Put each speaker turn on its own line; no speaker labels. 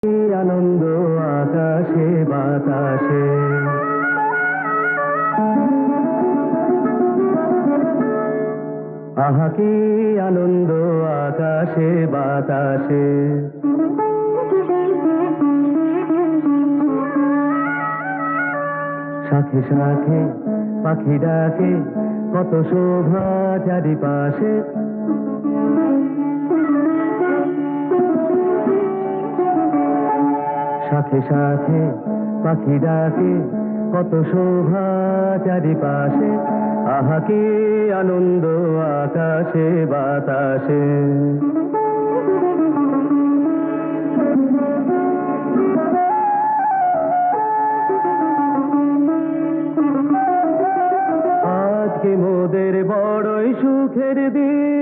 আনন্দ আকাশে বাতাসে, আহা কি আনন্দ আকাশে বাতাসে। শাখে শাখে পাখি ডাকে, কত শোভা চারিপাশে। শাখে শাখে পাখি ডাকে, কত শোভা চারিপাশে, আহা কি আনন্দ আকাশে বাতাসে। আজকে মোদের বড়ই সুখের দিন,